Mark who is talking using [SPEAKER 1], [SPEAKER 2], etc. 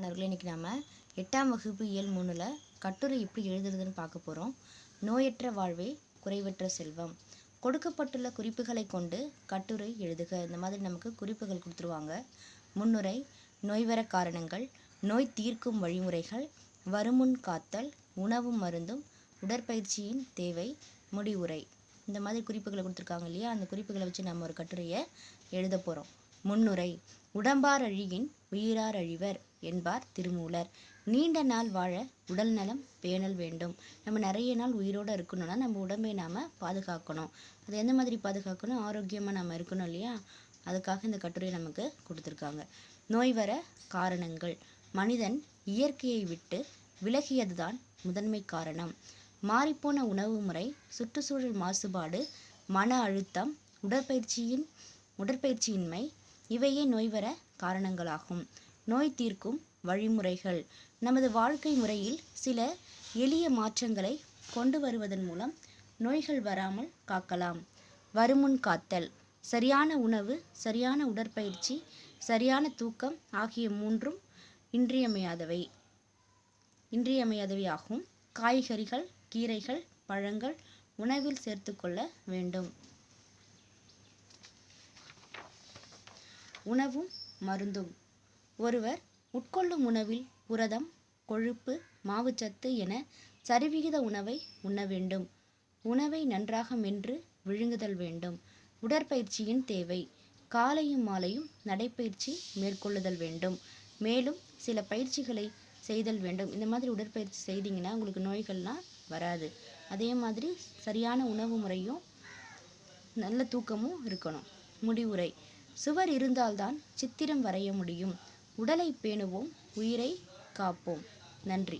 [SPEAKER 1] மாணவர்களே, இன்றைக்கி நம்ம 8ஆம் வகுப்பு இயல் 3ல் கட்டுரை எப்படி எழுதுறதுன்னு பார்க்க போகிறோம். நோயற்ற வாழ்வே குறைவற்ற செல்வம். கொடுக்கப்பட்டுள்ள குறிப்புகளை கொண்டு கட்டுரை எழுதுக. இந்த மாதிரி நமக்கு குறிப்புகள் கொடுத்துருவாங்க. முன்னுரை, நோய்வர காரணங்கள், நோய் தீர்க்கும் வழிமுறைகள், வருமுன் காத்தல், உணவும் மருந்தும், உடற்பயிற்சியின் தேவை, முடிவுரை. இந்த மாதிரி குறிப்புகளை கொடுத்துருக்காங்க இல்லையா, அந்த குறிப்புகளை வச்சு நம்ம ஒரு கட்டுரையை எழுத போகிறோம். முன்னுரை. உடம்பார் அழியின் உயிரார் அழிவர் என்பார் திருமூலர். நீண்ட நாள் வாழ உடல் நலம் பேணல் வேண்டும். நம்ம நிறைய நாள் உயிரோடு இருக்கணும்னா நம்ம உடம்பை நாம் பாதுகாக்கணும். அது எந்த மாதிரி பாதுகாக்கணும்? ஆரோக்கியமாக நம்ம இருக்கணும் இல்லையா, அதுக்காக இந்த கட்டுரை நமக்கு கொடுத்துருக்காங்க. நோய் வர காரணங்கள். மனிதன் இயற்கையை விட்டு விலகியதுதான் முதன்மை காரணம். மாறிப்போன உணவு முறை, சுற்றுச்சூழல் மாசுபாடு, மன அழுத்தம், உடற்பயிற்சியின்மை இவையே நோய்வர காரணங்களாகும். நோய் தீர்க்கும் வழிமுறைகள். நமது வாழ்க்கை முறையில் சில எளிய மாற்றங்களை கொண்டு வருவதன் மூலம் நோய்கள் வராமல் காக்கலாம். வருமுன் காத்தல். சரியான உணவு, சரியான உடற்பயிற்சி, சரியான தூக்கம் ஆகிய மூன்றும் இன்றியமையாதவை ஆகும். காய்கறிகள், கீரைகள், பழங்கள் உணவில் சேர்த்துக்கொள்ள வேண்டும். உணவும் மருந்தும். ஒருவர் உட்கொள்ளும் உணவில் புரதம், கொழுப்பு, மாவுச்சத்து என சரிவிகித உணவை உண்ண வேண்டும். உணவை நன்றாக மென்று விழுங்குதல் வேண்டும். உடற்பயிற்சியின் தேவை. காலையும் மாலையும் நடைப்பயிற்சி மேற்கொள்ளுதல் வேண்டும். மேலும் சில பயிற்சிகளை செய்தல் வேண்டும். இந்த மாதிரி உடற்பயிற்சி செய்தீங்கன்னா உங்களுக்கு நோய்கள்லாம் வராது. அதே மாதிரி சரியான உணவு முறையும் நல்ல தூக்கமும் இருக்கணும். முடிவுரை. சுவர் இருந்தால்தான் சித்திரம் வரைய முடியும். உடலை பேணுவோம், உயிரை காப்போம். நன்றி.